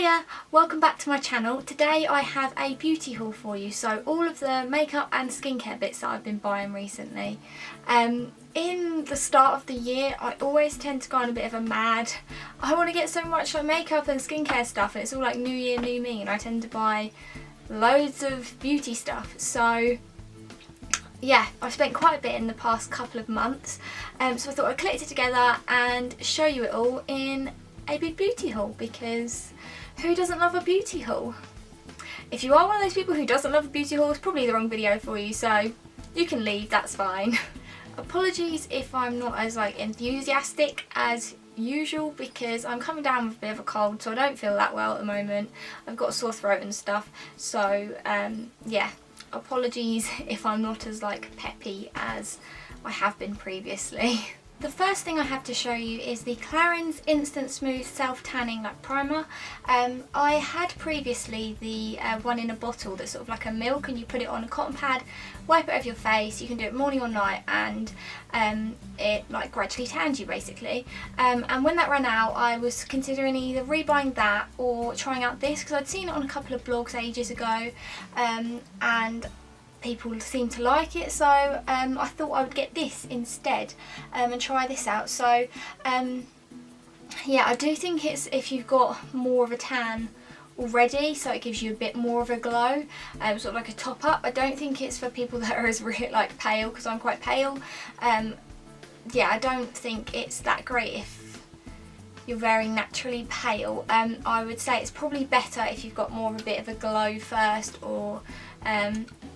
Hiya, welcome back to my channel. Today I have a beauty haul for you, so all of the makeup and skincare bits that I've been buying recently. In the start of the year I always tend to go on a bit of a mad, I want to get so much like makeup and skincare stuff, and it's all like new year, new me, and I tend to buy loads of beauty stuff. So yeah, I've spent quite a bit in the past couple of months, so I thought I'd collect it together and show you it all in a big beauty haul, because who doesn't love a beauty haul? If you are one of those people who doesn't love a beauty haul, it's probably the wrong video for you, so you can leave, that's fine. Apologies if I'm not as like enthusiastic as usual, because I'm coming down with a bit of a cold, so I don't feel that well at the moment. I've got a sore throat and stuff, so yeah, apologies if I'm not as like peppy as I have been previously. The first thing I have to show you is the Clarins Instant Smooth Self Tanning like primer. I had previously the one in a bottle that's sort of like a milk, and you put it on a cotton pad, wipe it over your face. You can do it morning or night, and it like gradually tans you basically. And when that ran out, I was considering either rebuying that or trying out this, because I'd seen it on a couple of blogs ages ago, and people seem to like it, so I thought I would get this instead and try this out. So yeah, I do think it's if you've got more of a tan already, so it gives you a bit more of a glow, sort of like a top up. I don't think it's for people that are as like pale, because I'm quite pale. Yeah, I don't think it's that great if you're very naturally pale. I would say it's probably better if you've got more of a bit of a glow first, or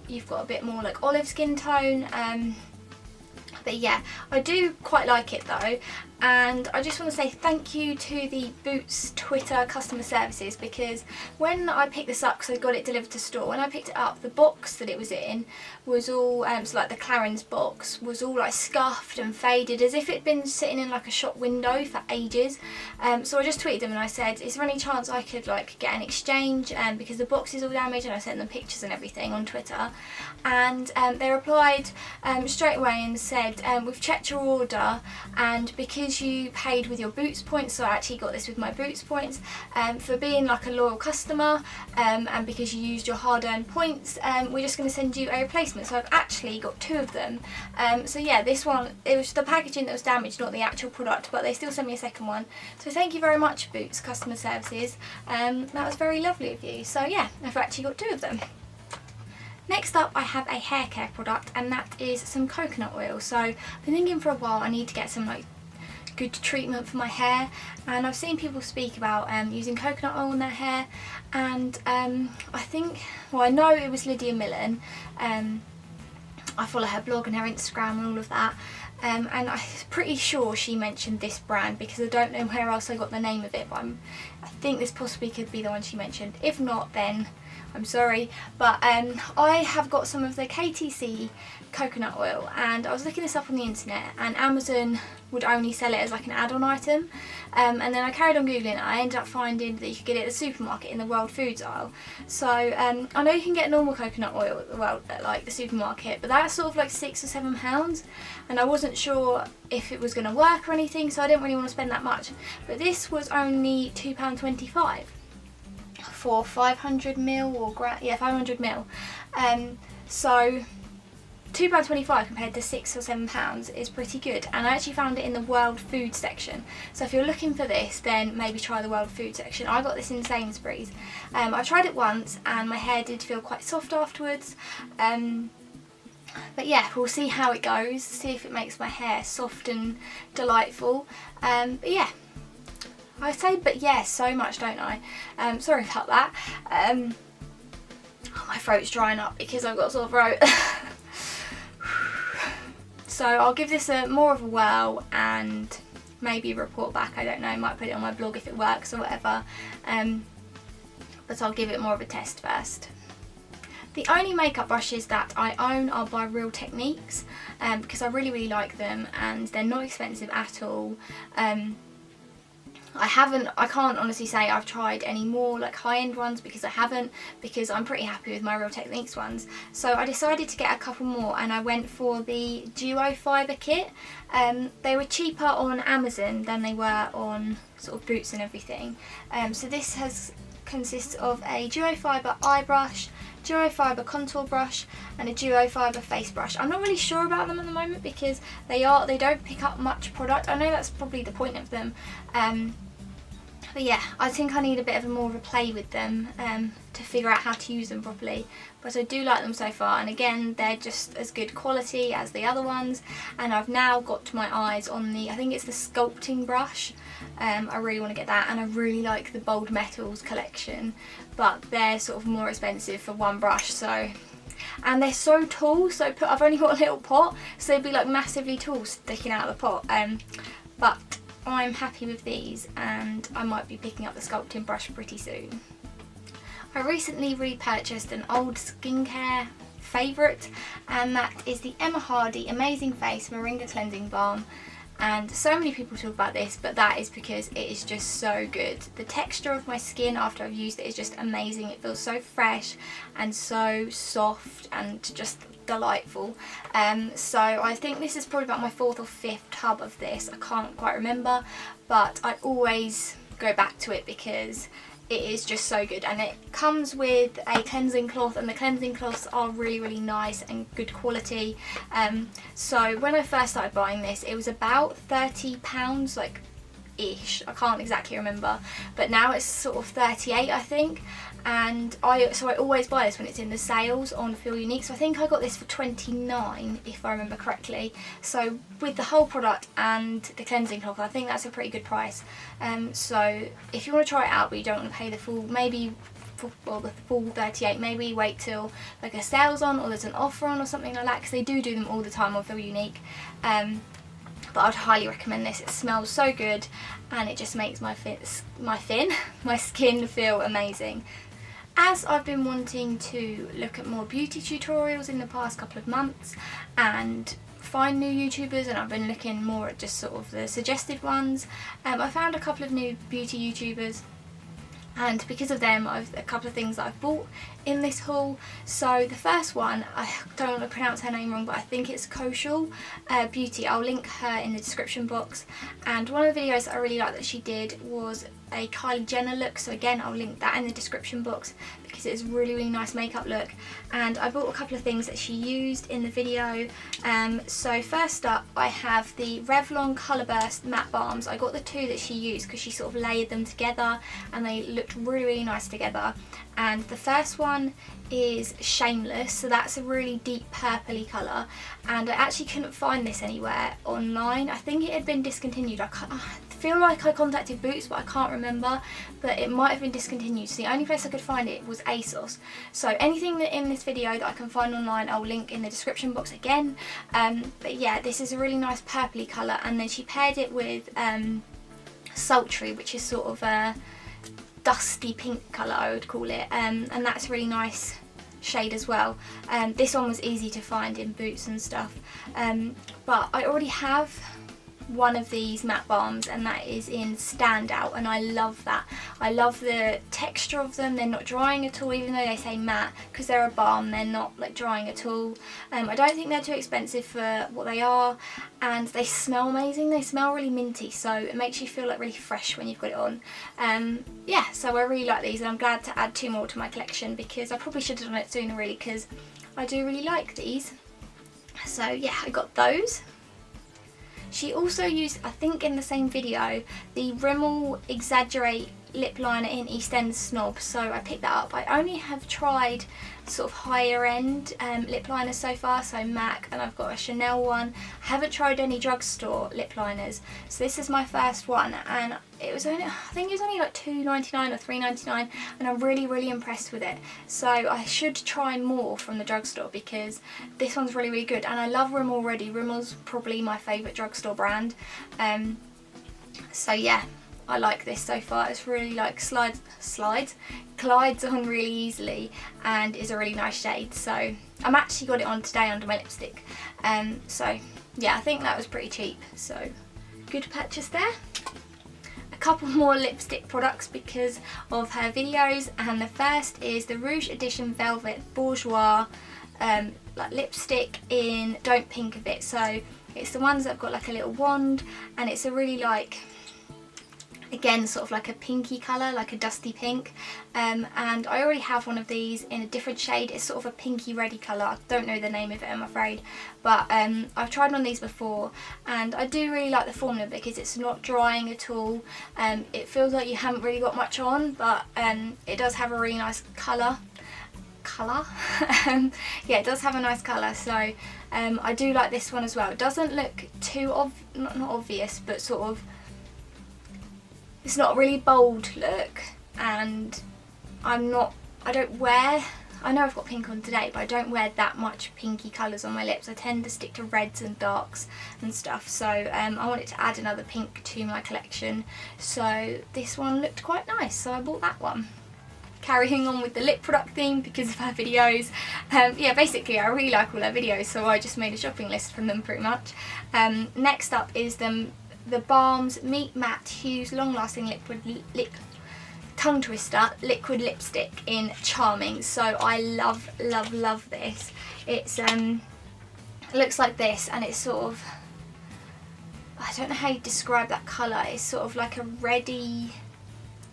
you've got a bit more like olive skin tone. But yeah, I do quite like it though, and I just want to say thank you to the Boots Twitter customer services, because when I picked this up, because I got it delivered to store, when I picked it up, the box that it was in was all, so like the Clarins box was all like scuffed and faded, as if it'd been sitting in like a shop window for ages. So I just tweeted them and I said, is there any chance I could like get an exchange, because the box is all damaged, and I sent them pictures and everything on Twitter, and they replied straight away and said, we've checked your order, and because you paid with your Boots points, so I actually got this with my Boots points, for being like a loyal customer, and because you used your hard-earned points, we're just going to send you a replacement. So I've actually got two of them. So yeah, this one, it was the packaging that was damaged, not the actual product, but they still sent me a second one. So thank you very much, Boots customer services. That was very lovely of you. So yeah, I've actually got two of them. Next up, I have a hair care product, and that is some coconut oil. So I've been thinking for a while I need to get some like good treatment for my hair, and I've seen people speak about using coconut oil in their hair, and I think, well, I know it was Lydia Millen. I follow her blog and her Instagram and all of that, and I'm pretty sure she mentioned this brand, because I don't know where else I got the name of it, but I think this possibly could be the one she mentioned. If not, then I'm sorry, but I have got some of the KTC coconut oil, and I was looking this up on the internet, and Amazon would only sell it as like an add-on item, and then I carried on googling, and I ended up finding that you could get it at the supermarket in the World Foods aisle. So I know you can get normal coconut oil at like the supermarket, but that's sort of like £6 or £7, and I wasn't sure if it was going to work or anything, so I didn't really want to spend that much. But this was only £2.25 for 500ml or 500ml. So £2.25 compared to £6 or £7 is pretty good, and I actually found it in the World Food section. So if you're looking for this, then maybe try the World Food section. I got this in Sainsbury's. I tried it once, and my hair did feel quite soft afterwards. But yeah, we'll see how it goes, see if it makes my hair soft and delightful. But yeah, I say but yes so much, don't I? Sorry about that. Oh, my throat's drying up because I've got a sore throat. So I'll give this more of a whirl and maybe report back. I don't know, might put it on my blog if it works or whatever. But I'll give it more of a test first. The only makeup brushes that I own are by Real Techniques, because I really like them, and they're not expensive at all. I can't honestly say I've tried any more like high-end ones, because I haven't, because I'm pretty happy with my Real Techniques ones. So I decided to get a couple more, and I went for the Duo Fibre Kit. They were cheaper on Amazon than they were on sort of Boots and everything. So this has consists of a duo fibre eye brush, duo fibre contour brush and a duo fibre face brush. I'm not really sure about them at the moment because they don't pick up much product. I know that's probably the point of them, but yeah, I think I need a bit of more of a play with them to figure out how to use them properly. But I do like them so far, and again they're just as good quality as the other ones. And I've now got to my eyes on the, I think it's the sculpting brush. I really want to get that, and I really like the Bold Metals collection, but they're sort of more expensive for one brush. So, and they're so tall, so I've only got a little pot, so they'd be like massively tall sticking out of the pot. But I'm happy with these, and I might be picking up the sculpting brush pretty soon. I recently repurchased an old skincare favourite, and that is the Emma Hardie Amazing Face Moringa Cleansing Balm. And so many people talk about this, but that is because it is just so good. The texture of my skin after I've used it is just amazing. It feels so fresh and so soft and just delightful. So I think this is probably about my 4th or 5th tub of this. I can't quite remember, but I always go back to it because it is just so good. And it comes with a cleansing cloth, and the cleansing cloths are really, really nice and good quality. So when I first started buying this, it was about £30, like ish, I can't exactly remember, but now it's sort of 38 I think. And I always buy this when it's in the sales on Feel Unique. So I think I got this for £29 if I remember correctly. So with the whole product and the cleansing cloth, I think that's a pretty good price. So if you want to try it out but you don't want to pay the full, maybe the full 38, maybe wait till like a sale's on or there's an offer on or something like that, because they do them all the time on Feel Unique. But I'd highly recommend this. It smells so good and it just makes my skin feel amazing. As I've been wanting to look at more beauty tutorials in the past couple of months and find new YouTubers, and I've been looking more at just sort of the suggested ones, I found a couple of new beauty YouTubers, and because of them I've a couple of things that I've bought in this haul. So the first one, I don't want to pronounce her name wrong, but I think it's Koshal Beauty. I'll link her in the description box. And one of the videos that I really liked that she did was a Kylie Jenner look, so again I'll link that in the description box because it's a really, really nice makeup look. And I bought a couple of things that she used in the video. So first up I have the Revlon Colorburst matte balms. I got the 2 that she used because she sort of layered them together and they looked really, really nice together. And the first one is Shameless, so that's a really deep purpley colour, and I actually couldn't find this anywhere online. I think it had been discontinued. I feel like I contacted Boots, but I can't remember, but it might have been discontinued. So the only place I could find it was ASOS. So anything that in this video that I can find online I'll link in the description box again. But yeah, this is a really nice purpley colour, and then she paired it with Sultry, which is sort of a dusty pink colour I would call it, and that's a really nice shade as well. This one was easy to find in Boots and stuff, but I already have one of these matte balms, and that is in Standout, and I love that. I love the texture of them. They're not drying at all, even though they say matte, because they're a balm, they're not like drying at all. I don't think they're too expensive for what they are, and they smell amazing. They smell really minty, so it makes you feel like really fresh when you've got it on. Yeah, so I really like these, and I'm glad to add 2 more to my collection because I probably should have done it sooner really, because I do really like these. So yeah, I got those. She also used, I think in the same video, the Rimmel Exaggerate lip liner in East End Snob, so I picked that up. I only have tried sort of higher end lip liners so far, so MAC, and I've got a Chanel one. I haven't tried any drugstore lip liners, so this is my first one, and it was only, I think it was only like $2.99 or $3.99, and I'm really, really impressed with it. So I should try more from the drugstore because this one's really, really good, and I love Rimmel already. Rimmel's probably my favourite drugstore brand. So yeah, I like this so far. It's really like glides on really easily and is a really nice shade. So I'm actually got it on today under my lipstick. So yeah, I think that was pretty cheap, so good purchase there. A couple more lipstick products because of her videos, and the first is the Rouge Edition Velvet Bourjois like lipstick in Don't Pink of It. So it's the ones that have got like a little wand, and it's a really like Again, sort of like a pinky colour, like a dusty pink, and I already have one of these in a different shade. It's sort of a pinky reddy colour. I don't know the name of it, I'm afraid, but I've tried on these before, and I do really like the formula because it's not drying at all. It feels like you haven't really got much on, but it does have a really nice colour. Yeah, it does have a nice colour, so I do like this one as well. It doesn't look too not obvious, but sort of, it's not a really bold look, and I know I've got pink on today, but I don't wear that much pinky colours on my lips. I tend to stick to reds and darks and stuff, so I wanted to add another pink to my collection, so this one looked quite nice, so I bought that one. Carrying on with the lip product theme because of her videos. Yeah, basically I really like all her videos, so I just made a shopping list from them pretty much. Next up is the Balm's Meet Matte Hues Long Lasting Tongue Twister Liquid Lipstick in Charming. So I love this. It's it looks like this, and it's sort of, I don't know how you describe that colour. It's sort of like a reddy,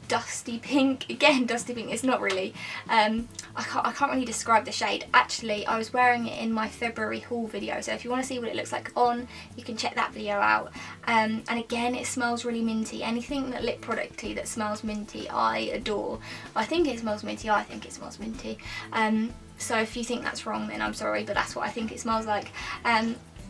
dusty pink. Again, dusty pink. It's not really. I can't really describe the shade. Actually, I was wearing it in my February haul video, so if you want to see what it looks like on, you can check that video out. And again, it smells really minty. Anything that lip producty that smells minty, I adore. I think it smells minty. I think it smells minty. So if you think that's wrong, then I'm sorry, but that's what I think it smells like.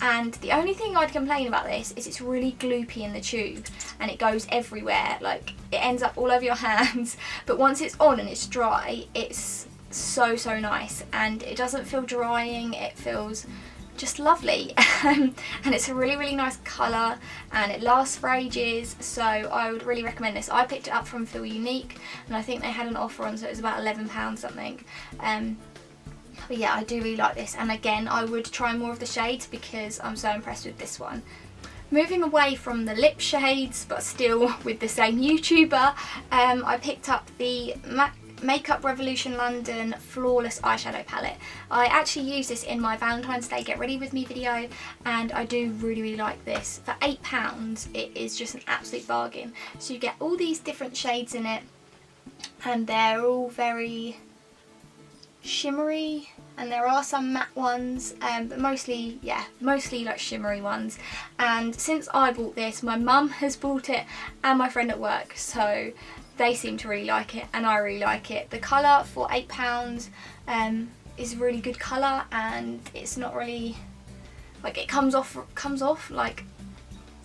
And the only thing I'd complain about this is it's really gloopy in the tube, and it goes everywhere. Like, it ends up all over your hands, but once it's on and it's dry, it's so nice, and it doesn't feel drying. It feels just lovely. And it's a really nice colour, and it lasts for ages, so I would really recommend this. I picked it up from Feel Unique, and I think they had an offer on, so it was about £11 something. But yeah, I do really like this, and again, I would try more of the shades because I'm so impressed with this one. Moving away from the lip shades, but still with the same YouTuber, I picked up the Makeup Revolution London Flawless Eyeshadow Palette. I actually used this in my Valentine's Day Get Ready With Me video, and I do really like this. For £8, it is just an absolute bargain. So you get all these different shades in it, and they're all very shimmery, and there are some matte ones, but mostly like shimmery ones. And since I bought this, my mum has bought it and my friend at work, so they seem to really like it, and I really like it. The colour for £8 is a really good colour, and it's not really, like, it comes off like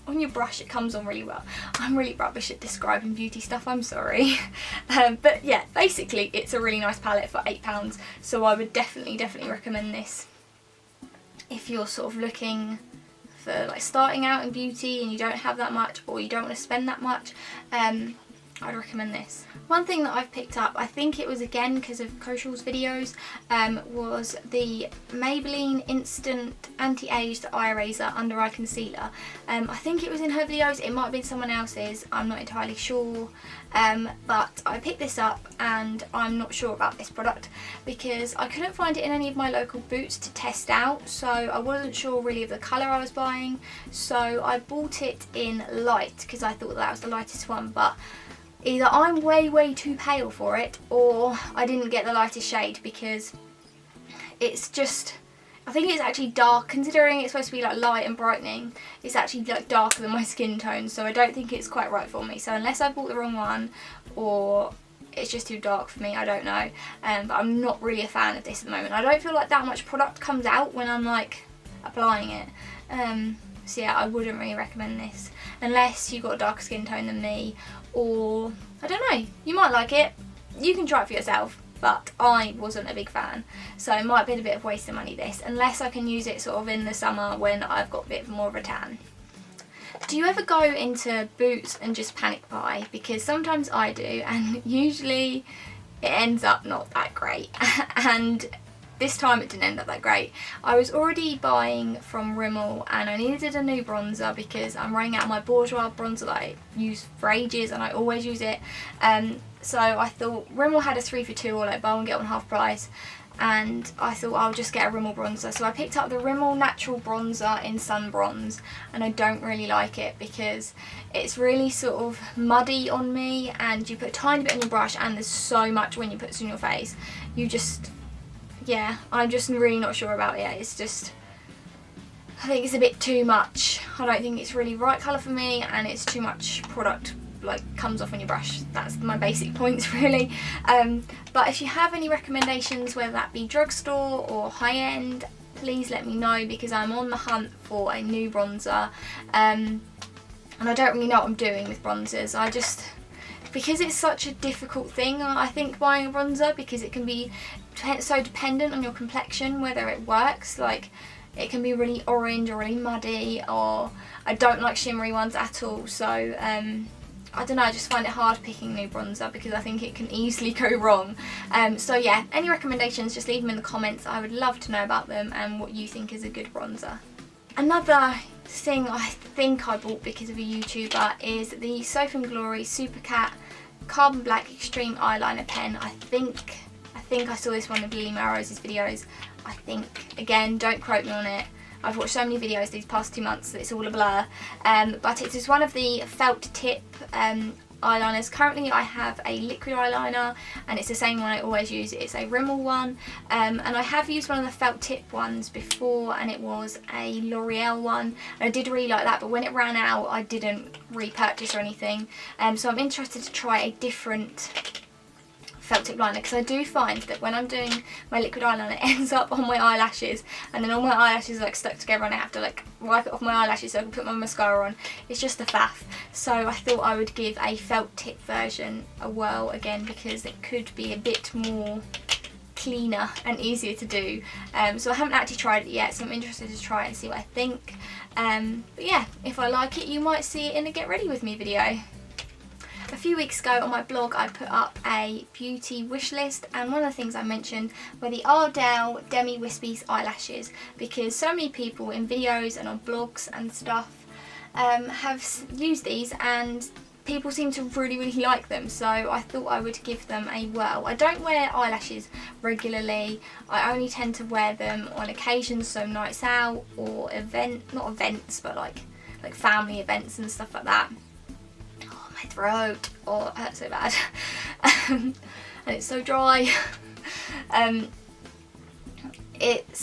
on your brush. It comes on really well. I'm really rubbish at describing beauty stuff, I'm sorry. But yeah, basically it's a really nice palette for £8, so I would definitely recommend this if you're sort of looking for, like, starting out in beauty and you don't have that much, or you don't want to spend that much. I'd recommend this. One thing that I've picked up, I think it was again because of Koshal's videos, was the Maybelline Instant Anti-Age Eye Eraser Under Eye Concealer. I think it was in her videos, it might have been someone else's, I'm not entirely sure. But I picked this up, and I'm not sure about this product because I couldn't find it in any of my local Boots to test out, so I wasn't sure really of the colour I was buying. So I bought it in light because I thought that was the lightest one, but either I'm way too pale for it, or I didn't get the lightest shade because it's just, I think it's actually dark, considering it's supposed to be like light and brightening. It's actually like darker than my skin tone, so I don't think it's quite right for me. So unless I bought the wrong one, or it's just too dark for me, I don't know. But I'm not really a fan of this at the moment. I don't feel like that much product comes out when I'm like applying it. So yeah, I wouldn't really recommend this unless you've got a darker skin tone than me, or I don't know, you might like it. You can try it for yourself, but I wasn't a big fan, so it might be a bit of waste of money this, unless I can use it sort of in the summer when I've got a bit more of a tan. Do you ever go into Boots and just panic buy? Because sometimes I do, and usually it ends up not that great. And this time it didn't end up that great. I was already buying from Rimmel and I needed a new bronzer because I'm running out of my Bourjois bronzer that I use for ages and I always use it. So I thought Rimmel had a 3 for 2 or like buy one get one half price, and I thought I'll just get a Rimmel bronzer. So I picked up the Rimmel Natural Bronzer in Sun Bronze, and I don't really like it because it's really sort of muddy on me, and you put a tiny bit on your brush and there's so much when you put it on your face. You just, yeah, I'm just really not sure about it. It's just, I think it's a bit too much. I don't think it's really the right colour for me, and it's too much product like comes off on your brush. That's my basic points really. But if you have any recommendations, whether that be drugstore or high-end, please let me know because I'm on the hunt for a new bronzer, and I don't really know what I'm doing with bronzers. Because it's such a difficult thing, I think, buying a bronzer, because it can be so dependent on your complexion whether it works. Like, it can be really orange or really muddy, or I don't like shimmery ones at all. So I don't know, I just find it hard picking new bronzer because I think it can easily go wrong. So yeah, any recommendations, just leave them in the comments. I would love to know about them and what you think is a good bronzer. Another thing I think I bought because of a YouTuber is the Soap & Glory Super Cat Carbon Black Extreme Eyeliner Pen. I think I saw this one of Lily Melrose's videos. I think, again, don't quote me on it. I've watched so many videos these past 2 months that it's all a blur, but it is one of the felt tip eyeliners. Currently I have a liquid eyeliner and it's the same one I always use. It's a Rimmel one, and I have used one of the felt tip ones before, and it was a L'Oreal one, and I did really like that, but when it ran out I didn't repurchase or anything. So I'm interested to try a different felt tip liner, because I do find that when I'm doing my liquid eyeliner it ends up on my eyelashes, and then all my eyelashes are like stuck together and I have to like wipe it off my eyelashes so I can put my mascara on. It's just a faff. So I thought I would give a felt tip version a whirl again, because it could be a bit more cleaner and easier to do. So I haven't actually tried it yet, so I'm interested to try it and see what I think. But yeah, if I like it you might see it in a get ready with me video. A few weeks ago on my blog I put up a beauty wish list, and one of the things I mentioned were the Ardell Demi Wispies eyelashes, because so many people in videos and on blogs and stuff have used these and people seem to really like them, so I thought I would give them a whirl. I don't wear eyelashes regularly, I only tend to wear them on occasions, so nights out or not events, but like family events and stuff like that. My throat, oh, it hurts so bad. And it's so dry.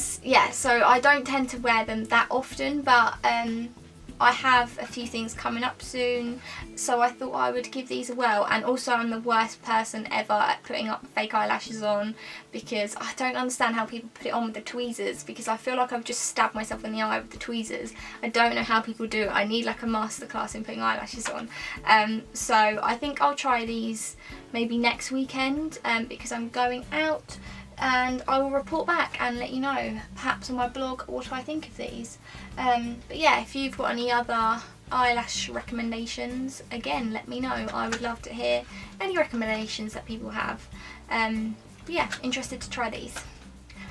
So I don't tend to wear them that often, but I have a few things coming up soon, so I thought I would give these a whirl. And also I'm the worst person ever at putting up fake eyelashes on, because I don't understand how people put it on with the tweezers, because I feel like I've just stabbed myself in the eye with the tweezers. I don't know how people do it. I need like a masterclass in putting eyelashes on. So I think I'll try these maybe next weekend, because I'm going out, and I will report back and let you know, perhaps on my blog, what I think of these. But yeah, if you've got any other eyelash recommendations, again, let me know. I would love to hear any recommendations that people have. But yeah, interested to try these.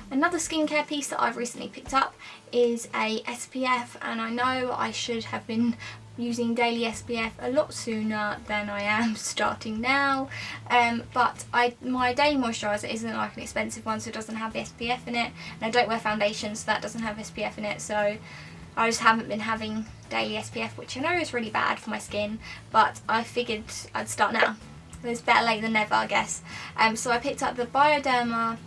Another skincare piece that I've recently picked up is a SPF, and I know I should have been using daily SPF a lot sooner than I am starting now, but my daily moisturiser isn't like an expensive one, so it doesn't have the SPF in it, and I don't wear foundation, so that doesn't have SPF in it, so I just haven't been having daily SPF, which I know is really bad for my skin, but I figured I'd start now. It's better late than never, I guess. So I picked up the Bioderma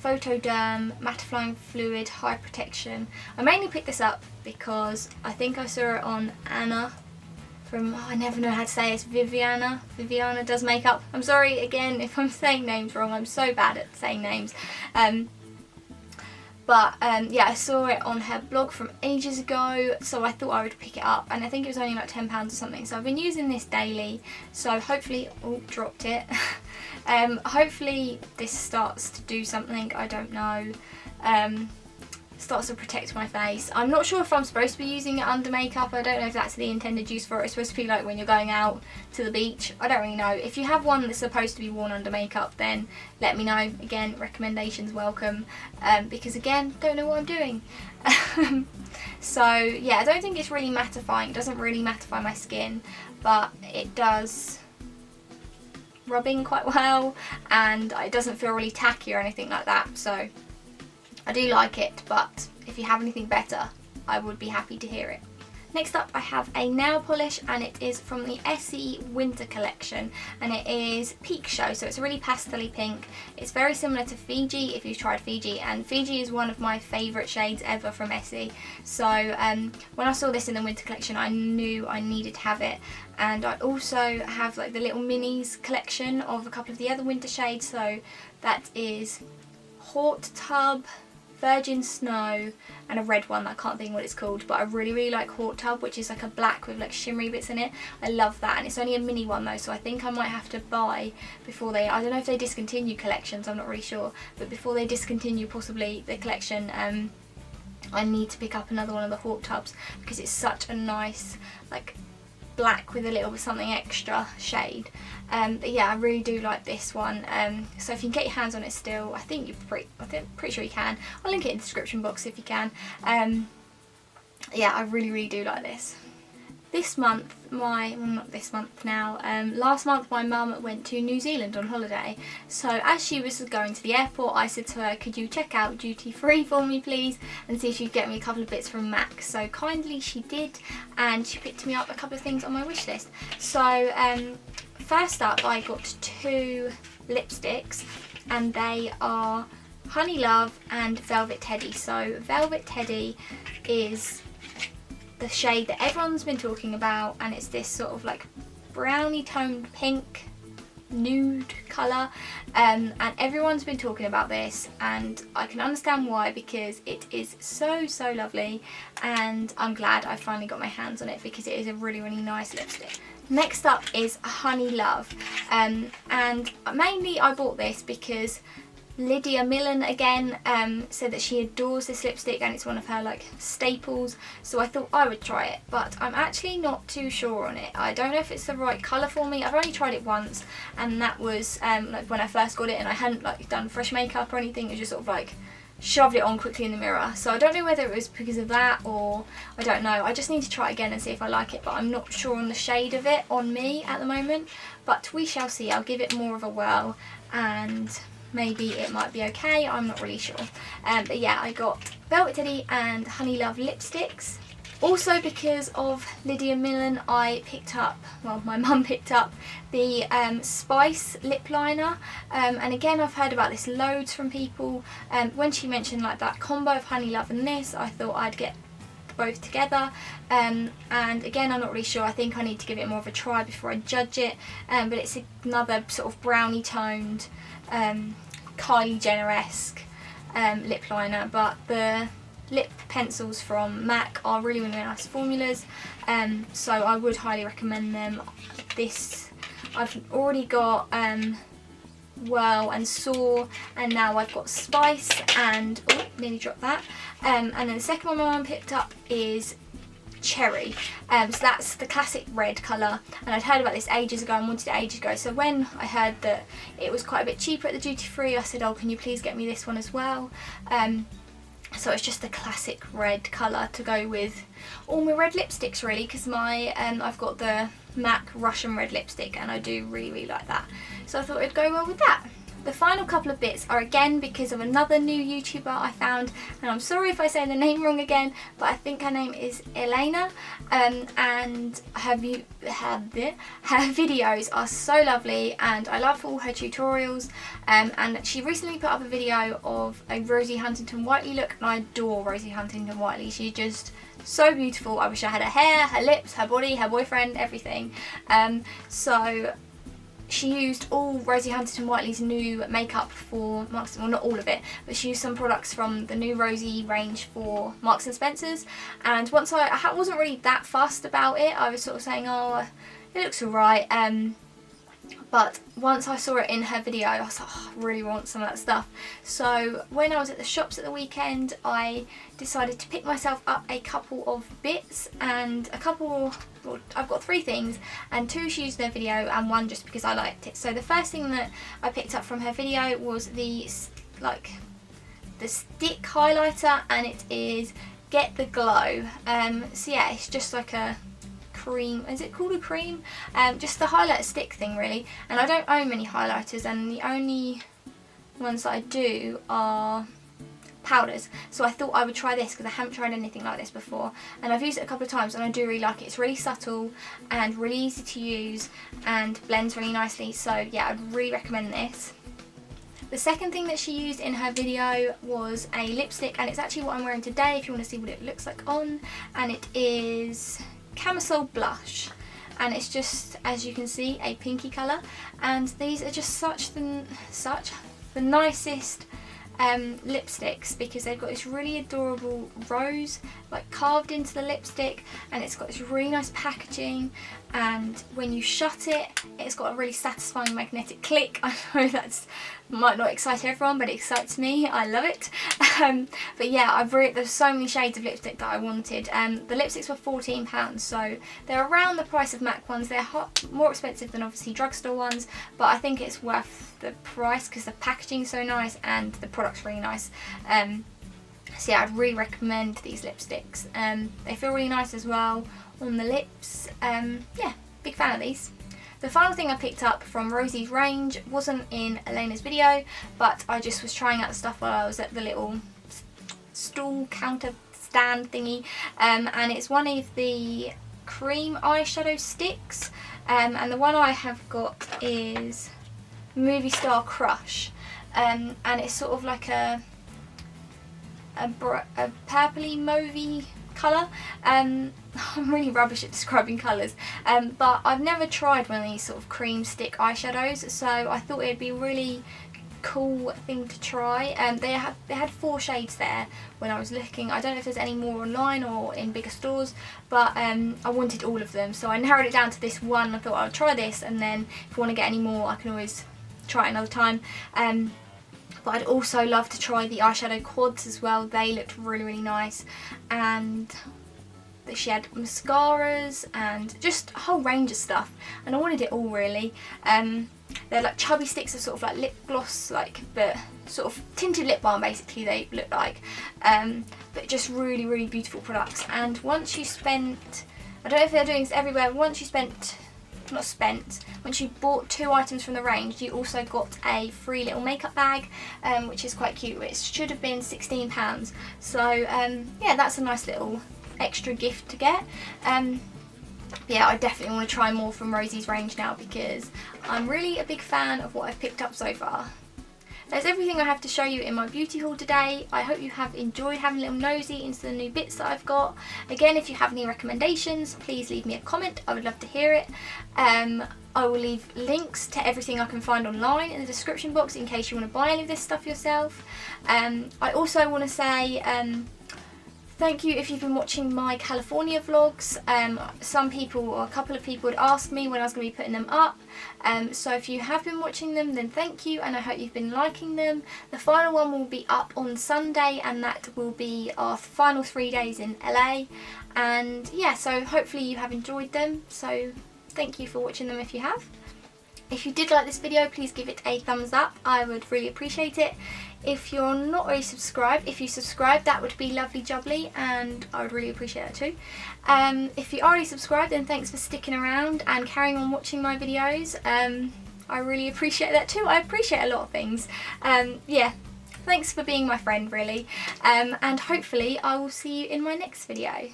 Photoderm Mattifying Fluid High Protection. I mainly picked this up because I think I saw it on Anna from, I never know how to say it, Viviana does makeup. I'm sorry again if I'm saying names wrong, I'm so bad at saying names. Yeah, I saw it on her blog from ages ago, so I thought I would pick it up, and I think it was only like £10 or something, so I've been using this daily, so hopefully, oh, dropped it. Hopefully this starts to do something, I don't know. starts to protect my face. I'm not sure if I'm supposed to be using it under makeup. I don't know if that's the intended use for it. It's supposed to be like when you're going out to the beach. I don't really know. If you have one that's supposed to be worn under makeup, then let me know. Again, recommendations welcome, because again, don't know what I'm doing. So yeah, I don't think it's really mattifying. It doesn't really mattify my skin, but it does rub in quite well, and it doesn't feel really tacky or anything like that. So I do like it, but if you have anything better, I would be happy to hear it. Next up, I have a nail polish, and it is from the Essie Winter collection, and it is Peak Show, so it's a really pastel-y pink. It's very similar to Fiji, if you've tried Fiji, and Fiji is one of my favourite shades ever from Essie. So when I saw this in the winter collection, I knew I needed to have it. And I also have like the little minis collection of a couple of the other winter shades, so that is Hot Tub, Virgin Snow, and a red one that I can't think what it's called, but I really like Hot Tub, which is like a black with like shimmery bits in it. I love that, and it's only a mini one though, so I think I might have to buy before they, I don't know if they discontinue collections, I'm not really sure, but before they discontinue possibly the collection, I need to pick up another one of the Hot Tubs, because it's such a nice like black with a little bit something extra shade. But yeah, I really do like this one. So if you can get your hands on it still, I think pretty sure you can. I'll link it in the description box if you can. Yeah, I really do like this. This month, not this month now, last month my mum went to New Zealand on holiday. So as she was going to the airport, I said to her, could you check out duty free for me please, and see if you could get me a couple of bits from MAC. So kindly she did, and she picked me up a couple of things on my wish list. So first up, I got 2 lipsticks, and they are Honey Love and Velvet Teddy. So Velvet Teddy is the shade that everyone's been talking about, and it's this sort of like brownie toned pink nude colour, and everyone's been talking about this, and I can understand why, because it is so lovely, and I'm glad I finally got my hands on it, because it is a really nice lipstick. Next up is Honey Love, and mainly I bought this because Lydia Millen again said that she adores this lipstick, and it's one of her like staples, so I thought I would try it, but I'm actually not too sure on it. I don't know if it's the right colour for me. I've only tried it once, and that was like when I first got it, and I hadn't like done fresh makeup or anything. It was just sort of like shoved it on quickly in the mirror, so I don't know whether it was because of that, or I don't know. I just need to try it again and see if I like it, but I'm not sure on the shade of it on me at the moment, but we shall see. I'll give it more of a whirl, and maybe it might be okay, I'm not really sure. But yeah, I got Velvet Teddy and Honey Love lipsticks. Also, because of Lydia Millen, I picked up, well, my mum picked up the Spice lip liner, and again I've heard about this loads from people. When she mentioned like that combo of Honey Love and this, I thought I'd get both together, and again I'm not really sure. I think I need to give it more of a try before I judge it, but it's another sort of brownie toned Kylie Jenner-esque lip liner, but the lip pencils from MAC are really nice formulas, so I would highly recommend them. This, I've already got Whirl and Soar, and now I've got Spice, and oh, nearly dropped that. And then the second one my mum picked up is Cherry, so that's the classic red colour, and I'd heard about this ages ago and wanted it ages ago, so when I heard that it was quite a bit cheaper at the duty free, I said, oh, can you please get me this one as well. So it's just the classic red colour to go with all my red lipsticks really, because my I've got the MAC Russian red lipstick, and I do really like that, so I thought it'd go well with that. The final couple of bits are again because of another new YouTuber I found, and I'm sorry if I say the name wrong again, but I think her name is Elena, and her videos are so lovely, and I love all her tutorials, and she recently put up a video of a Rosie Huntington-Whiteley look, and I adore Rosie Huntington-Whiteley. She's just so beautiful. I wish I had her hair, her lips, her body, her boyfriend, everything. So she used all Rosie Huntington-Whiteley's new makeup for Marks, well, not all of it, but she used some products from the new Rosie range for Marks and Spencer's, and once I wasn't really that fussed about it. I was sort of saying, oh, it looks alright, But once I saw it in her video, I was like, oh, I really want some of that stuff. So when I was at the shops at the weekend, I decided to pick myself up a couple of bits and a couple, well, I've got 3 things and 2 she used in her video and 1 just because I liked it. So the first thing that I picked up from her video was the stick highlighter, and it is Get the Glow. So yeah, it's just like a cream, is it called a cream? Just the highlighter stick thing really, and I don't own many highlighters, and the only ones that I do are powders, so I thought I would try this because I haven't tried anything like this before, and I've used it a couple of times and I do really like it. It's really subtle and really easy to use and blends really nicely, so yeah, I'd really recommend this. The second thing that she used in her video was a lipstick, and it's actually what I'm wearing today if you want to see what it looks like on, and it is Camisole Blush, and it's just, as you can see, a pinky colour, and these are just the nicest lipsticks because they've got this really adorable rose like carved into the lipstick, and it's got this really nice packaging, and when you shut it, it's got a really satisfying magnetic click. I know that's might not excite everyone, but it excites me. I love it. But yeah, there's so many shades of lipstick that I wanted. The lipsticks were £14, so they're around the price of MAC ones. They're more expensive than obviously drugstore ones, but I think it's worth the price because the packaging's so nice and the product's really nice. So yeah, I'd really recommend these lipsticks. They feel really nice as well on the lips. Yeah, big fan of these. The final thing I picked up from Rosie's range wasn't in Elena's video, but I just was trying out the stuff while I was at the little stool counter stand thingy, and it's one of the cream eyeshadow sticks, and the one I have got is Movie Star Crush, and it's sort of like a purpley mauvey colour. I'm really rubbish at describing colours, but I've never tried one of these sort of cream stick eyeshadows, so I thought it'd be a really cool thing to try. They had 4 shades there when I was looking. I don't know if there's any more online or in bigger stores, but I wanted all of them, so I narrowed it down to this one. I thought I'll try this, and then if I want to get any more I can always try it another time. But I'd also love to try the eyeshadow quads as well. They looked really, really nice, and she had mascaras and just a whole range of stuff, and I wanted it all really. They're like chubby sticks of sort of like lip gloss, like, but sort of tinted lip balm basically they look like, but just really, really beautiful products. And once you spent, I don't know if they're doing this everywhere, but once you once you bought 2 items from the range, you also got a free little makeup bag, which is quite cute. It should have been £16, so yeah, that's a nice little extra gift to get. Yeah, I definitely want to try more from Rosie's range now because I'm really a big fan of what I've picked up so far. That's everything I have to show you in my beauty haul today. I hope you have enjoyed having a little nosy into the new bits that I've got. Again, if you have any recommendations, please leave me a comment. I would love to hear it. I will leave links to everything I can find online in the description box in case you want to buy any of this stuff yourself. I also want to say thank you if you've been watching my California vlogs. Some people, or a couple of people, had asked me when I was going to be putting them up. So if you have been watching them, then thank you, and I hope you've been liking them. The final one will be up on Sunday, and that will be our final 3 days in LA. And yeah, so hopefully you have enjoyed them. So thank you for watching them if you have. If you did like this video, please give it a thumbs up. I would really appreciate it. If you're not already subscribed, if you subscribe, that would be lovely jubbly, and I would really appreciate that too. If you already subscribed, then thanks for sticking around and carrying on watching my videos. I really appreciate that too. I appreciate a lot of things. Yeah, thanks for being my friend really. And hopefully I will see you in my next video.